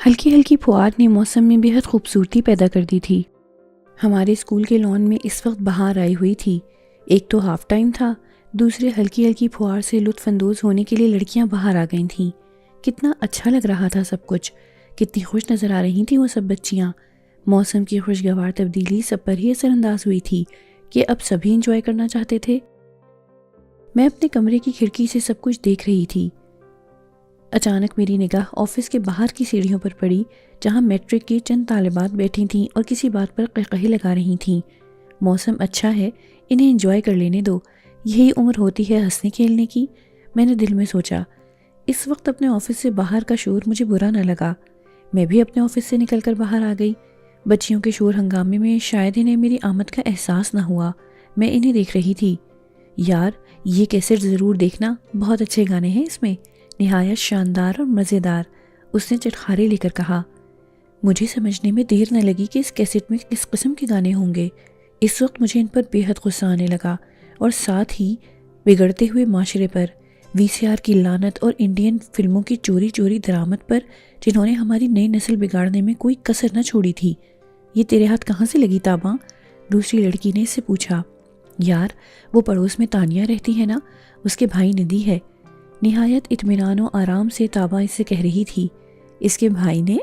ہلکی ہلکی پھوار نے موسم میں بے حد خوبصورتی پیدا کر دی تھی۔ ہمارے اسکول کے لان میں اس وقت بہار آئی ہوئی تھی۔ ایک تو ہاف ٹائم تھا، دوسرے ہلکی ہلکی پھوار سے لطف اندوز ہونے کے لیے لڑکیاں باہر آ گئی تھیں۔ کتنا اچھا لگ رہا تھا سب کچھ، کتنی خوش نظر آ رہی تھیں وہ سب بچیاں۔ موسم کی خوشگوار تبدیلی سب پر ہی اثر انداز ہوئی تھی کہ اب سبھی انجوائے کرنا چاہتے تھے۔ میں اپنے کمرے کی کھڑکی سے سب کچھ دیکھ رہی تھی۔ اچانک میری نگاہ آفس کے باہر کی سیڑھیوں پر پڑی، جہاں میٹرک کی چند طالبات بیٹھی تھیں اور کسی بات پر قہقہے لگا رہی تھیں۔ موسم اچھا ہے، انہیں انجوائے کر لینے دو، یہی عمر ہوتی ہے ہنسنے کھیلنے کی، میں نے دل میں سوچا۔ اس وقت اپنے آفس سے باہر کا شور مجھے برا نہ لگا۔ میں بھی اپنے آفس سے نکل کر باہر آ گئی۔ بچیوں کے شور ہنگامے میں شاید انہیں میری آمد کا احساس نہ ہوا۔ میں انہیں دیکھ رہی تھی۔ یار، یہ کیسٹ ضرور دیکھنا، بہت اچھے گانے ہیں اس میں، نہایت شاندار اور مزیدار، اس نے چٹخارے لے کر کہا۔ مجھے سمجھنے میں دیر نہ لگی کہ اس کیسٹ میں کس قسم کے گانے ہوں گے۔ اس وقت مجھے ان پر بے حد غصہ آنے لگا، اور ساتھ ہی بگڑتے ہوئے معاشرے پر، وی سی آر کی لعنت اور انڈین فلموں کی چوری چوری درآمد پر، جنہوں نے ہماری نئی نسل بگاڑنے میں کوئی کسر نہ چھوڑی تھی۔ یہ تیرے ہاتھ کہاں سے لگی تاباں؟ دوسری لڑکی نے اس سے پوچھا۔ یار، وہ پڑوس میں تانیہ رہتی ہے نا، اس کے بھائی نے دی ہے۔ نہایت اطمینان و آرام سے تاباں اس سے کہہ رہی تھی۔ اس کے بھائی نے؟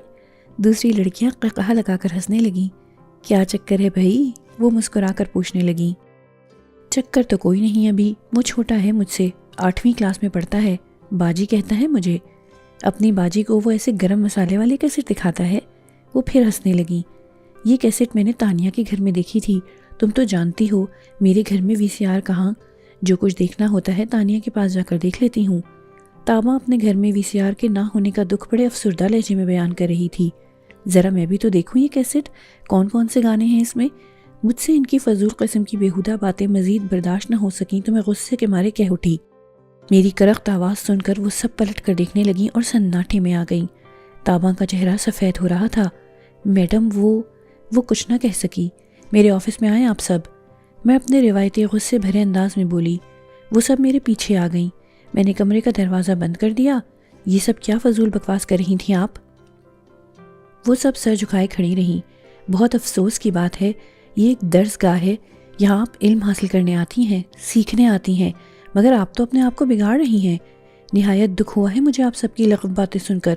دوسری لڑکیاں قہقہا لگا کر ہنسنے لگیں۔ کیا چکر ہے بھائی؟ وہ مسکرا کر پوچھنے لگیں۔ چکر تو کوئی نہیں ابھی، وہ چھوٹا ہے مجھ سے، 8ویں کلاس میں پڑھتا ہے، باجی کہتا ہے مجھے۔ اپنی باجی کو وہ ایسے گرم مسالے والے کیسٹ دکھاتا ہے؟ وہ پھر ہنسنے لگیں۔ یہ کیسٹ میں نے تانیہ کے گھر میں دیکھی تھی، تم تو جانتی ہو میرے گھر میں وی سی آر کہاں، جو کچھ دیکھنا ہوتا ہے تانیہ کے پاس جا کر دیکھ لیتی ہوں۔ تابا اپنے گھر میں وی سی آر کے نہ ہونے کا دکھ بڑے افسردہ لہجے میں بیان کر رہی تھی۔ ذرا میں بھی تو دیکھوں یہ کیسٹ، کون کون سے گانے ہیں اس میں۔ مجھ سے ان کی فضول قسم کی بیہودہ باتیں مزید برداشت نہ ہو سکیں تو میں غصے کے مارے کہہ اٹھی۔ میری کرخت آواز سن کر وہ سب پلٹ کر دیکھنے لگیں اور سناٹے میں آ گئیں۔ تابا کا چہرہ سفید ہو رہا تھا۔ میڈم، وہ کچھ نہ کہہ سکی۔ میرے آفس میں آئیں آپ سب، میں اپنے روایتی غصے بھرے انداز میں بولی۔ وہ سب میرے پیچھے آ گئیں۔ میں نے کمرے کا دروازہ بند کر دیا۔ یہ سب کیا فضول بکواس کر رہی تھیں آپ؟ وہ سب سر جھکائے کھڑی رہیں۔ بہت افسوس کی بات ہے، یہ ایک درس گاہ ہے، یہاں آپ علم حاصل کرنے آتی ہیں، سیکھنے آتی ہیں، مگر آپ تو اپنے آپ کو بگاڑ رہی ہیں۔ نہایت دکھ ہوا ہے مجھے آپ سب کی لغو باتیں سن کر۔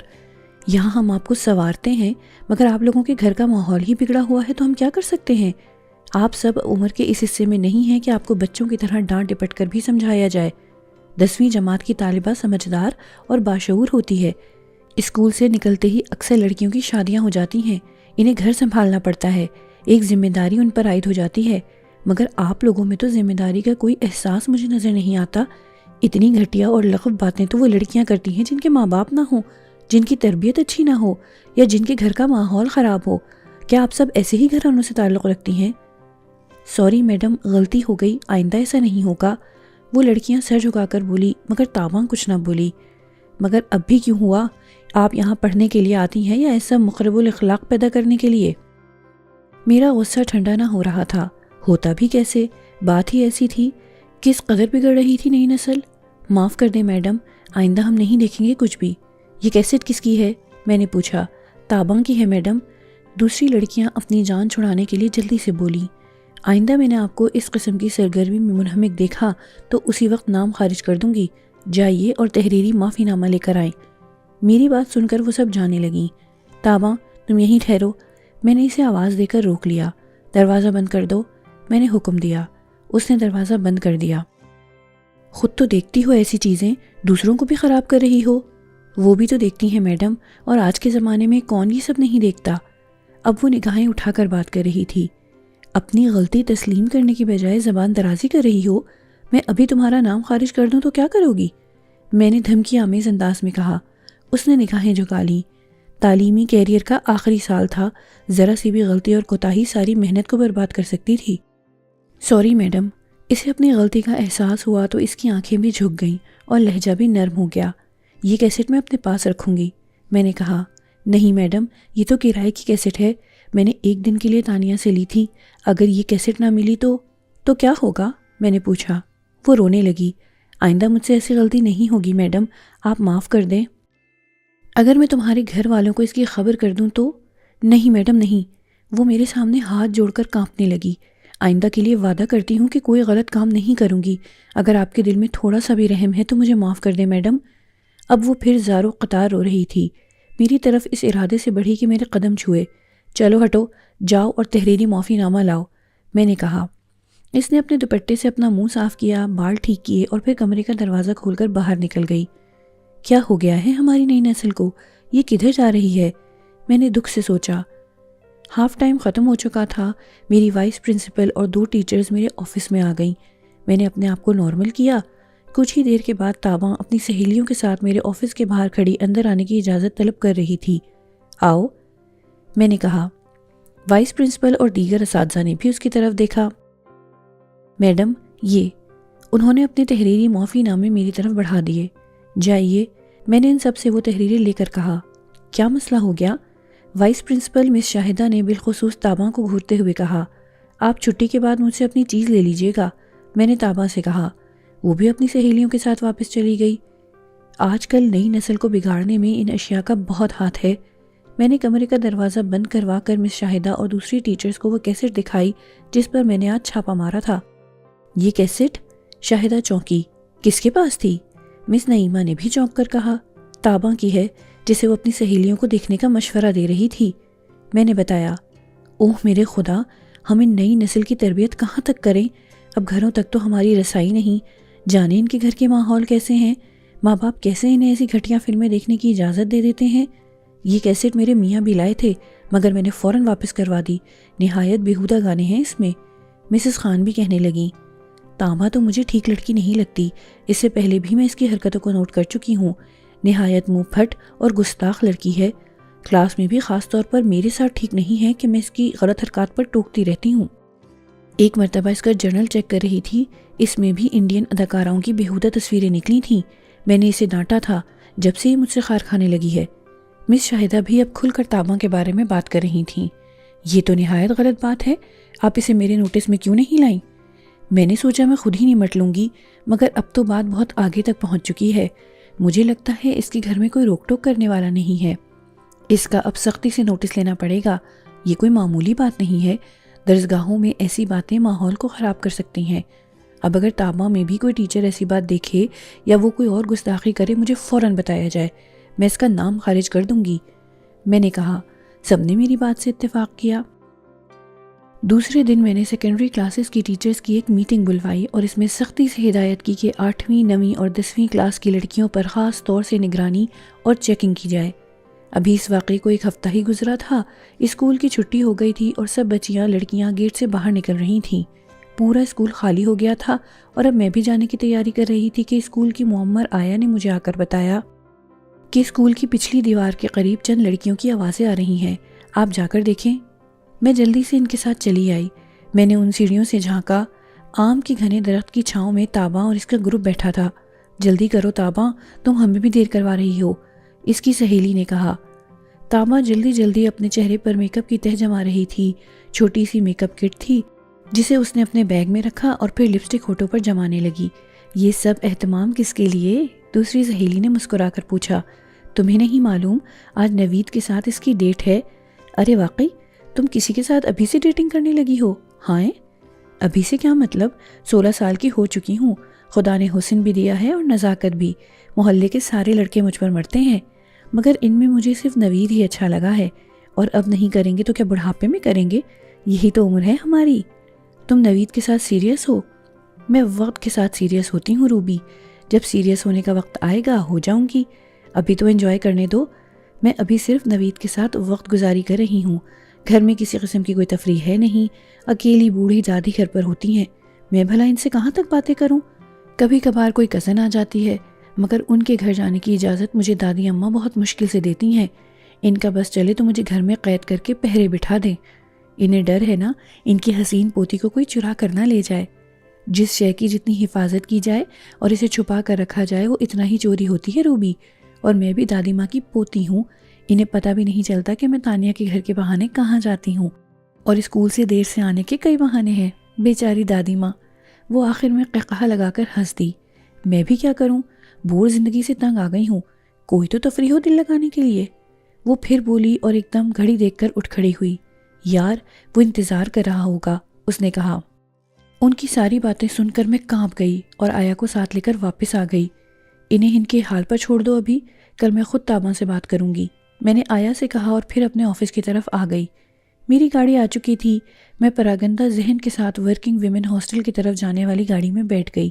یہاں ہم آپ کو سنوارتے ہیں، مگر آپ لوگوں کے گھر کا ماحول ہی بگڑا ہوا ہے تو ہم کیا کر سکتے ہیں؟ آپ سب عمر کے اس حصے میں نہیں ہیں کہ آپ کو بچوں کی طرح ڈانٹ ڈپٹ کر بھی سمجھایا جائے۔ 10ویں جماعت کی طالبہ سمجھدار اور باشعور ہوتی ہے۔ اسکول سے نکلتے ہی اکثر لڑکیوں کی شادیاں ہو جاتی ہیں، انہیں گھر سنبھالنا پڑتا ہے، ایک ذمہ داری ان پر عائد ہو جاتی ہے، مگر آپ لوگوں میں تو ذمہ داری کا کوئی احساس مجھے نظر نہیں آتا۔ اتنی گھٹیا اور لغو باتیں تو وہ لڑکیاں کرتی ہیں جن کے ماں باپ نہ ہوں، جن کی تربیت اچھی نہ ہو، یا جن کے گھر کا ماحول خراب ہو۔ کیا آپ سب ایسے ہی گھرانوں سے تعلق رکھتی ہیں؟ سوری میڈم، غلطی ہو گئی، آئندہ ایسا نہیں ہوگا۔ وہ لڑکیاں سر جھکا کر بولی، مگر تاباں کچھ نہ بولی۔ مگر اب بھی کیوں ہوا؟ آپ یہاں پڑھنے کے لیے آتی ہیں یا ایسا مخرب الاخلاق پیدا کرنے کے لیے؟ میرا غصہ ٹھنڈا نہ ہو رہا تھا، ہوتا بھی کیسے، بات ہی ایسی تھی۔ کس قدر بگڑ رہی تھی نئی نسل۔ معاف کر دیں میڈم، آئندہ ہم نہیں دیکھیں گے کچھ بھی۔ یہ کیسٹ کس کی ہے؟ میں نے پوچھا۔ تاباں کی ہے میڈم، دوسری لڑکیاں اپنی جان چھڑانے کے لیے جلدی سے بولی۔ آئندہ میں نے آپ کو اس قسم کی سرگرمی میں منہمک دیکھا تو اسی وقت نام خارج کر دوں گی۔ جائیے اور تحریری معافی نامہ لے کر آئیں۔ میری بات سن کر وہ سب جانے لگیں۔ تاباں، تم یہیں ٹھہرو، میں نے اسے آواز دے کر روک لیا۔ دروازہ بند کر دو، میں نے حکم دیا۔ اس نے دروازہ بند کر دیا۔ خود تو دیکھتی ہو ایسی چیزیں، دوسروں کو بھی خراب کر رہی ہو۔ وہ بھی تو دیکھتی ہیں میڈم، اور آج کے زمانے میں کون یہ سب نہیں دیکھتا؟ اب وہ نگاہیں اٹھا کر بات کر رہی تھی۔ اپنی غلطی تسلیم کرنے کی بجائے زبان درازی کر رہی ہو۔ میں ابھی تمہارا نام خارج کر دوں تو کیا کرو گی؟ میں نے دھمکی آمیز انداز میں کہا۔ اس نے نگاہیں جھکا لیں۔ تعلیمی کیریئر کا آخری سال تھا، ذرا سی بھی غلطی اور کوتاہی ساری محنت کو برباد کر سکتی تھی۔ سوری میڈم، اسے اپنی غلطی کا احساس ہوا تو اس کی آنکھیں بھی جھک گئیں اور لہجہ بھی نرم ہو گیا۔ یہ کیسٹ میں اپنے پاس رکھوں گی، میں نے کہا۔ نہیں میڈم، یہ تو کرائے کی کیسٹ ہے، میں نے ایک دن کے لیے تانیہ سے لی تھی، اگر یہ کیسٹ نہ ملی تو کیا ہوگا؟ میں نے پوچھا۔ وہ رونے لگی۔ آئندہ مجھ سے ایسی غلطی نہیں ہوگی میڈم، آپ معاف کر دیں۔ اگر میں تمہارے گھر والوں کو اس کی خبر کر دوں تو؟ نہیں میڈم نہیں، وہ میرے سامنے ہاتھ جوڑ کر کانپنے لگی۔ آئندہ کے لیے وعدہ کرتی ہوں کہ کوئی غلط کام نہیں کروں گی۔ اگر آپ کے دل میں تھوڑا سا بھی رحم ہے تو مجھے معاف کر دیں میڈم۔ اب وہ پھر زارو قطار رو رہی تھی، میری طرف اس ارادے سے بڑھی کہ میرے قدم چھوئے۔ چلو ہٹو، جاؤ اور تحریری معافی نامہ لاؤ، میں نے کہا۔ اس نے اپنے دوپٹے سے اپنا منہ صاف کیا، بال ٹھیک کیے اور پھر کمرے کا دروازہ کھول کر باہر نکل گئی۔ کیا ہو گیا ہے ہماری نئی نسل کو؟ یہ کدھر جا رہی ہے؟ میں نے دکھ سے سوچا۔ ہاف ٹائم ختم ہو چکا تھا۔ میری وائس پرنسپل اور 2 ٹیچرز میرے آفس میں آ گئیں۔ میں نے اپنے آپ کو نارمل کیا۔ کچھ ہی دیر کے بعد طابہ اپنی سہیلیوں کے ساتھ میرے آفس کے باہر کھڑی اندر آنے کی اجازت طلب کر رہی تھی۔ آؤ، میں نے کہا۔ وائس پرنسپل اور دیگر اساتذہ نے بھی اس کی طرف دیکھا۔ میڈم، یہ، انہوں نے اپنے تحریری معافی نامے میری طرف بڑھا دیے۔ جائیے، میں نے ان سب سے وہ تحریریں لے کر کہا۔ کیا مسئلہ ہو گیا؟ وائس پرنسپل مس شاہدہ نے بالخصوص طابہ کو گھورتے ہوئے کہا۔ آپ چھٹی کے بعد مجھ سے اپنی چیز لے لیجئے گا، میں نے طابہ سے کہا۔ وہ بھی اپنی سہیلیوں کے ساتھ واپس چلی گئی۔ آج کل نئی نسل کو بگاڑنے میں ان اشیاء کا بہت ہاتھ ہے۔ میں نے کمرے کا دروازہ بند کروا کر مس شاہدہ اور دوسری ٹیچرز کو وہ کیسٹ دکھائی جس پر میں نے آج چھاپا مارا تھا۔ یہ کیسٹ؟ شاہدہ چونکی۔ کس کے پاس تھی؟ مس نعیمہ نے بھی چونک کر کہا۔ طابہ کی ہے، جسے وہ اپنی سہیلیوں کو دیکھنے کا مشورہ دے رہی تھی، میں نے بتایا۔ اوہ میرے خدا، ہم ان نئی نسل کی تربیت کہاں تک کریں؟ اب گھروں تک تو ہماری رسائی نہیں، جانے ان کے گھر کے ماحول کیسے ہیں؟ ماں باپ کیسے انہیں ایسی گھٹیا فلمیں دیکھنے کی اجازت دے دیتے ہیں؟ یہ کیسٹ میرے میاں بھی لائے تھے مگر میں نے فوراً واپس کروا دی، نہایت بیہودہ گانے ہیں اس میں، مسز خان بھی کہنے لگیں۔ طابہ تو مجھے ٹھیک لڑکی نہیں لگتی، اس سے پہلے بھی میں اس کی حرکتوں کو نوٹ کر چکی ہوں، نہایت منہ پھٹ اور گستاخ لڑکی ہے۔ کلاس میں بھی خاص طور پر میرے ساتھ ٹھیک نہیں ہے کہ میں اس کی غلط حرکات پر ٹوکتی رہتی ہوں۔ ایک مرتبہ اس کا جرنل چیک کر رہی تھی، اس میں بھی انڈین اداکاراؤں کی بیہودہ تصویریں نکلی تھیں۔ میں نے اسے ڈانٹا تھا جب سے یہ مجھ سے خار کھانے لگی ہے۔ مس شاہدہ بھی اب کھل کر طابہ کے بارے میں بات کر رہی تھیں۔ یہ تو نہایت غلط بات ہے، آپ اسے میرے نوٹس میں کیوں نہیں لائیں؟ میں نے سوچا میں خود ہی نمٹ لوں گی، مگر اب تو بات بہت آگے تک پہنچ چکی ہے۔ مجھے لگتا ہے اس کے گھر میں کوئی روک ٹوک کرنے والا نہیں ہے۔ اس کا اب سختی سے نوٹس لینا پڑے گا۔ یہ کوئی معمولی بات نہیں ہے، درسگاہوں میں ایسی باتیں ماحول کو خراب کر سکتی ہیں۔ اب اگر طابہ میں بھی کوئی ٹیچر ایسی بات دیکھے یا وہ کوئی اور گستاخی کرے، مجھے فوراً بتایا جائے، میں اس کا نام خارج کر دوں گی، میں نے کہا۔ سب نے میری بات سے اتفاق کیا۔ دوسرے دن میں نے سیکنڈری کلاسز کی ٹیچرز کی ایک میٹنگ بلوائی اور اس میں سختی سے ہدایت کی کہ 8ویں، 9ویں اور 10ویں کلاس کی لڑکیوں پر خاص طور سے نگرانی اور چیکنگ کی جائے۔ ابھی اس واقعے کو 1 ہفتہ ہی گزرا تھا، اسکول کی چھٹی ہو گئی تھی اور سب بچیاں لڑکیاں گیٹ سے باہر نکل رہی تھیں۔ پورا اسکول خالی ہو گیا تھا اور اب میں بھی جانے کی تیاری کر رہی تھی کہ اسکول کی معمر آیا نے مجھے آ کر بتایا کہ اسکول کی پچھلی دیوار کے قریب چند لڑکیوں کی آوازیں آ رہی ہیں، آپ جا کر دیکھیں۔ میں جلدی سے ان کے ساتھ چلی آئی۔ میں نے ان سیڑھیوں سے جھانکا، آم کے گھنے درخت کی چھاؤں میں طابہ اور اس کا گروپ بیٹھا تھا۔ جلدی کرو طابہ، تم ہمیں بھی دیر کروا رہی ہو، اس کی سہیلی نے کہا۔ طابہ جلدی جلدی اپنے چہرے پر میک اپ کی تہ جما رہی تھی۔ چھوٹی سی میک اپ کٹ تھی جسے اس نے اپنے بیگ میں رکھا اور پھر لپسٹک ہونٹوں پر جمانے لگی۔ یہ سب اہتمام کس کے لیے؟ دوسری سہیلی نے مسکرا کر پوچھا۔ تمہیں نہیں معلوم آج نوید کے ساتھ اس کی ڈیٹ ہے؟ ارے واقعی؟ تم کسی کے ساتھ ابھی سے ڈیٹنگ کرنے لگی ہو؟ ہاں، ابھی سے کیا مطلب؟ 16 سال کی ہو چکی ہوں، خدا نے حسن بھی دیا ہے اور نزاکت بھی۔ محلے کے سارے لڑکے مجھ پر مرتے ہیں مگر ان میں مجھے صرف نوید ہی اچھا لگا ہے، اور اب نہیں کریں گے تو کیا بڑھاپے میں کریں گے؟ یہی تو عمر ہے ہماری۔ تم نوید کے ساتھ سیریس ہو؟ میں وقت کے ساتھ سیریس ہوتی ہوں روبی، جب سیریس ہونے کا وقت آئے گا ہو جاؤں گی، ابھی تو انجوائے کرنے دو۔ میں ابھی صرف نوید کے ساتھ وقت گزاری کر رہی ہوں، گھر میں کسی قسم کی کوئی تفریح ہے نہیں، اکیلی بوڑھی دادی گھر پر ہوتی ہیں، میں بھلا ان سے کہاں تک باتیں کروں؟ کبھی کبھار کوئی کزن آ جاتی ہے مگر ان کے گھر جانے کی اجازت مجھے دادی اماں بہت مشکل سے دیتی ہیں، ان کا بس چلے تو مجھے گھر میں قید کر کے پہرے بٹھا دیں۔ انہیں ڈر ہے نا ان کی حسین پوتی کو کوئی چرا کر نہ لے جائے۔ جس شے کی جتنی حفاظت کی جائے اور اسے چھپا کر رکھا جائے وہ اتنا ہی چوری ہوتی ہے روبی، اور میں بھی دادی ماں کی پوتی ہوں، انہیں پتہ بھی نہیں چلتا کہ میں تانیہ کے گھر کے بہانے کہاں جاتی ہوں، اور اسکول سے دیر سے آنے کے کئی بہانے ہیں۔ بیچاری دادی ماں، وہ آخر میں قہقہہ لگا کر ہنس دی۔ میں بھی کیا کروں، بور زندگی سے تنگ آ گئی ہوں، کوئی تو تفریح ہو دل لگانے کے لیے۔ وہ پھر بولی اور ایک دم گھڑی دیکھ کر اٹھ کھڑی ہوئی۔ یار وہ انتظار کر رہا ہوگا، اس نے کہا۔ ان کی ساری باتیں سن کر میں کانپ گئی اور آیا کو ساتھ لے کر واپس آ گئی۔ انہیں ان کے حال پر چھوڑ دو ابھی، کل میں خود تاباں سے بات کروں گی، میں نے آیا سے کہا اور پھر اپنے آفس کی طرف آ گئی۔ میری گاڑی آ چکی تھی، میں پراگندہ ذہن کے ساتھ ورکنگ ویمن ہاسٹل کی طرف جانے والی گاڑی میں بیٹھ گئی۔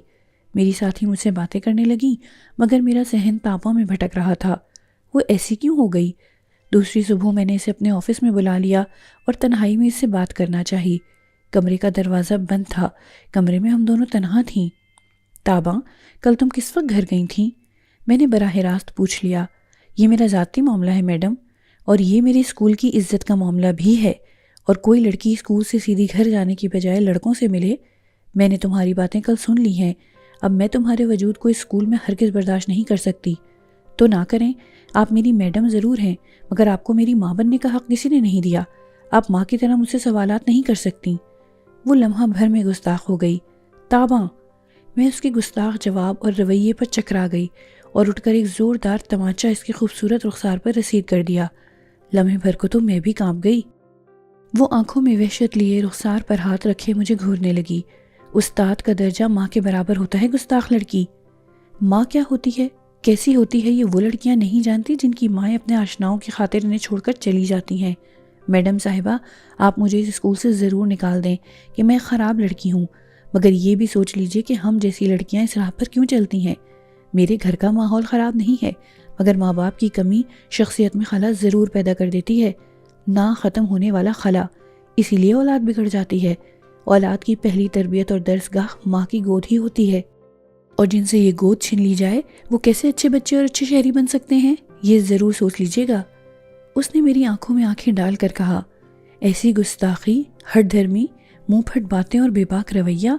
میری ساتھی مجھ سے باتیں کرنے لگیں مگر میرا ذہن تاباں میں بھٹک رہا تھا۔ وہ ایسی کیوں ہو گئی؟ دوسری صبح میں نے اسے اپنے آفس میں بلا لیا اور تنہائی میں اس سے بات کرنا چاہی۔ کمرے کا دروازہ بند تھا، کمرے میں ہم دونوں تنہا تھیں۔ تاباں، کل تم کس وقت گھر گئی تھیں؟ میں نے براہ راست پوچھ لیا۔ یہ میرا ذاتی معاملہ ہے میڈم، اور یہ میرے اسکول کی عزت کا معاملہ بھی ہے، اور کوئی لڑکی اسکول سے سیدھی گھر جانے کی بجائے لڑکوں سے ملے؟ میں نے تمہاری باتیں کل سن لی ہیں، اب میں تمہارے وجود کو اسکول میں ہرگز برداشت نہیں کر سکتی۔ تو نہ کریں، آپ میری میڈم ضرور ہیں مگر آپ کو میری ماں بننے کا حق کسی نے نہیں دیا۔ آپ ماں کی طرح مجھ سے سوالات نہیں کر سکتی۔ وہ لمحہ بھر میں گستاخ ہو گئی۔ تاباں، میں اس کے گستاخ جواب اور رویے پر چکرا گئی اور اٹھ کر ایک زوردار تمانچہ اس کی خوبصورت رخسار پر رسید کر دیا۔ لمحے بھر کو تو میں بھی کانپ گئی۔ وہ آنکھوں میں وحشت لیے رخسار پر ہاتھ رکھے مجھے گھورنے لگی۔ استاد کا درجہ ماں کے برابر ہوتا ہے گستاخ لڑکی؟ ماں کیا ہوتی ہے، کیسی ہوتی ہے، یہ وہ لڑکیاں نہیں جانتی جن کی مائیں اپنے آشناؤں کی خاطر انہیں چھوڑ کر چلی جاتی ہیں۔ میڈم صاحبہ، آپ مجھے اس اسکول سے ضرور نکال دیں کہ میں خراب لڑکی ہوں، مگر یہ بھی سوچ لیجئے کہ ہم جیسی لڑکیاں اس راہ پر کیوں چلتی ہیں۔ میرے گھر کا ماحول خراب نہیں ہے مگر ماں باپ کی کمی شخصیت میں خلا ضرور پیدا کر دیتی ہے، نہ ختم ہونے والا خلا۔ اسی لیے اولاد بگڑ جاتی ہے۔ اولاد کی پہلی تربیت اور درسگاہ ماں کی گود ہی ہوتی ہے، اور جن سے یہ گود چھین لی جائے وہ کیسے اچھے بچے اور اچھے شہری بن سکتے ہیں، یہ ضرور سوچ لیجئے گا۔ اس نے میری آنکھوں میں آنکھیں ڈال کر کہا، ایسی گستاخی، ہٹ دھرمی، منہ پھٹ باتیں اور بے باک رویہ۔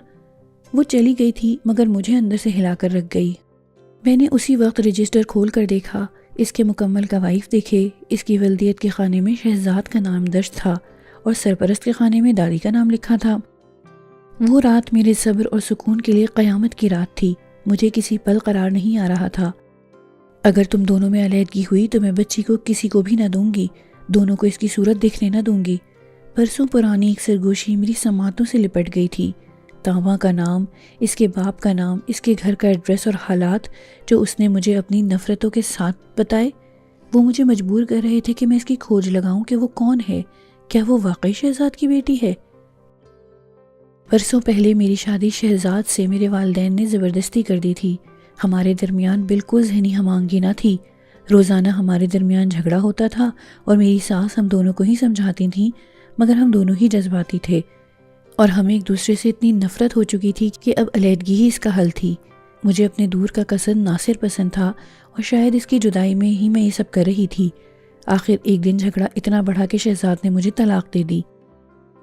وہ چلی گئی تھی مگر مجھے اندر سے ہلا کر رکھ گئی۔ میں نے اسی وقت رجسٹر کھول کر دیکھا، اس کے مکمل قوائف دیکھے۔ اس کی ولدیت کے خانے میں شہزاد کا نام درج تھا اور سرپرست کے خانے میں دادی کا نام لکھا تھا۔ وہ رات میرے صبر اور سکون کے لیے قیامت کی رات تھی۔ مجھے کسی پل قرار نہیں آ رہا تھا۔ اگر تم دونوں میں علیحدگی ہوئی تو میں بچی کو کسی کو بھی نہ دوں گی، دونوں کو اس کی صورت دیکھنے نہ دوں گی۔ برسوں پرانی ایک سرگوشی میری سماعتوں سے لپٹ گئی تھی۔ تاباں کا نام، اس کے باپ کا نام، اس کے گھر کا ایڈریس اور حالات جو اس نے مجھے اپنی نفرتوں کے ساتھ بتائے، وہ مجھے مجبور کر رہے تھے کہ میں اس کی کھوج لگاؤں کہ وہ کون ہے، کیا وہ واقعی شہزاد کی بیٹی ہے؟ برسوں پہلے میری شادی شہزاد سے میرے والدین نے زبردستی کر دی تھی۔ ہمارے درمیان بالکل ذہنی ہم آہنگی نہ تھی۔ روزانہ ہمارے درمیان جھگڑا ہوتا تھا اور میری ساس ہم دونوں کو ہی سمجھاتی تھیں مگر ہم دونوں ہی جذباتی تھے، اور ہمیں ایک دوسرے سے اتنی نفرت ہو چکی تھی کہ اب علیحدگی ہی اس کا حل تھی۔ مجھے اپنے دور کا قصد ناصر پسند تھا اور شاید اس کی جدائی میں ہی میں یہ سب کر رہی تھی۔ آخر ایک دن جھگڑا اتنا بڑھا کہ شہزاد نے مجھے طلاق دے دی۔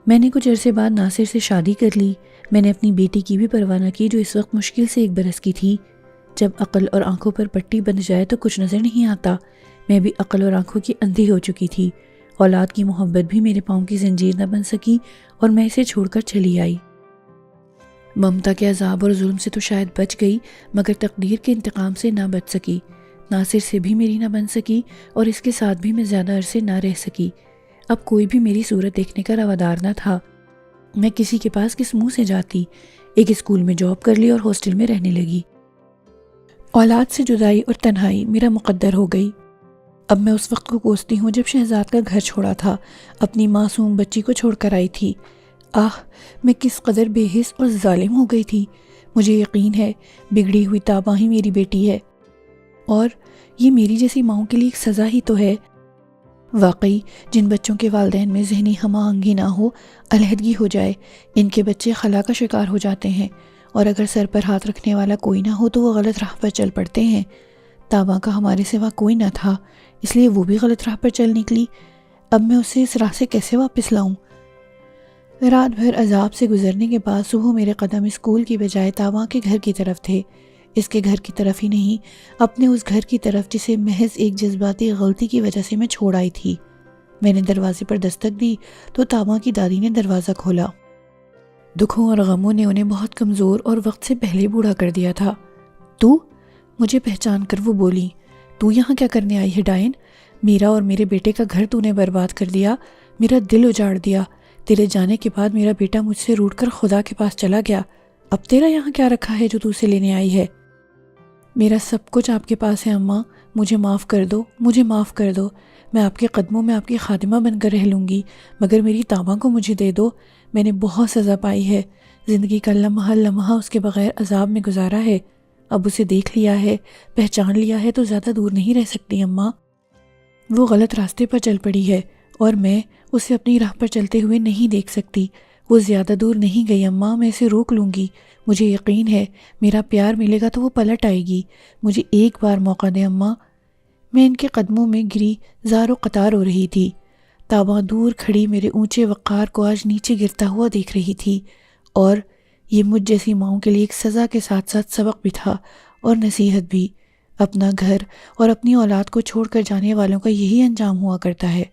میں نے کچھ عرصے بعد ناصر سے شادی کر لی۔ میں نے اپنی بیٹی کی بھی پرواہ نہ کی جو اس وقت مشکل سے 1 برس کی تھی۔ جب عقل اور آنکھوں پر پٹی بندھ جائے تو کچھ نظر نہیں آتا۔ میں بھی عقل اور آنکھوں کی اندھی ہو چکی تھی۔ اولاد کی محبت بھی میرے پاؤں کی زنجیر نہ بن سکی اور میں اسے چھوڑ کر چلی آئی۔ ممتا کے عذاب اور ظلم سے تو شاید بچ گئی مگر تقدیر کے انتقام سے نہ بچ سکی۔ ناصر سے بھی میری نہ بن سکی اور اس کے ساتھ بھی میں زیادہ عرصے نہ رہ سکی۔ اب کوئی بھی میری صورت دیکھنے کا روادار نہ تھا۔ میں کسی کے پاس کس منہ سے جاتی؟ ایک اسکول میں جاب کر لی اور ہاسٹل میں رہنے لگی۔ اولاد سے جدائی اور تنہائی میرا مقدر ہو گئی۔ اب میں اس وقت کو کوستی ہوں جب شہزاد کا گھر چھوڑا تھا، اپنی معصوم بچی کو چھوڑ کر آئی تھی۔ میں کس قدر بے حس اور ظالم ہو گئی تھی۔ مجھے یقین ہے بگڑی ہوئی تاباں ہی میری بیٹی ہے، اور یہ میری جیسی ماؤں کے لیے ایک سزا ہی تو ہے۔ واقعی جن بچوں کے والدین میں ذہنی ہم آہنگی نہ ہو، علیحدگی ہو جائے، ان کے بچے خلا کا شکار ہو جاتے ہیں، اور اگر سر پر ہاتھ رکھنے والا کوئی نہ ہو تو وہ غلط راہ پر چل پڑتے ہیں۔ تاباں کا ہمارے سوا کوئی نہ تھا، اس لیے وہ بھی غلط راہ پر چل نکلی۔ اب میں اسے اس راہ سے کیسے واپس لاؤں؟ رات بھر عذاب سے گزرنے کے بعد صبح میرے قدم اسکول کی بجائے تاباں کے گھر کی طرف تھے۔ اس کے گھر کی طرف ہی نہیں، اپنے اس گھر کی طرف جسے محض ایک جذباتی غلطی کی وجہ سے میں چھوڑ آئی تھی۔ میں نے دروازے پر دستک دی تو تاباں کی دادی نے دروازہ کھولا۔ دکھوں اور غموں نے انہیں بہت کمزور اور وقت سے پہلے بوڑھا کر دیا تھا۔ تو مجھے پہچان کر وہ بولی، تو یہاں کیا کرنے آئی ہے ڈائن؟ میرا اور میرے بیٹے کا گھر تو نے برباد کر دیا، میرا دل اجاڑ دیا۔ تیرے جانے کے بعد میرا بیٹا مجھ سے روٹھ کر خدا کے پاس چلا گیا۔ اب تیرا یہاں کیا رکھا ہے جو تو اسے لینے آئی ہے؟ میرا سب کچھ آپ کے پاس ہے اماں، مجھے معاف کر دو، مجھے معاف کر دو۔ میں آپ کے قدموں میں آپ کی خادمہ بن کر رہ لوں گی، مگر میری تاباں کو مجھے دے دو۔ میں نے بہت سزا پائی ہے، زندگی کا لمحہ لمحہ اس کے بغیر عذاب میں گزارا ہے۔ اب اسے دیکھ لیا ہے، پہچان لیا ہے تو زیادہ دور نہیں رہ سکتی اماں۔ وہ غلط راستے پر چل پڑی ہے اور میں اسے اپنی راہ پر چلتے ہوئے نہیں دیکھ سکتی۔ وہ زیادہ دور نہیں گئی اماں، میں اسے روک لوں گی۔ مجھے یقین ہے میرا پیار ملے گا تو وہ پلٹ آئے گی۔ مجھے ایک بار موقع دے اماں۔ میں ان کے قدموں میں گری زار و قطار ہو رہی تھی۔ تاباں دور کھڑی میرے اونچے وقار کو آج نیچے گرتا ہوا دیکھ رہی تھی، اور یہ مجھ جیسی ماؤں کے لیے ایک سزا کے ساتھ ساتھ سبق بھی تھا اور نصیحت بھی۔ اپنا گھر اور اپنی اولاد کو چھوڑ کر جانے والوں کا یہی انجام ہوا کرتا ہے۔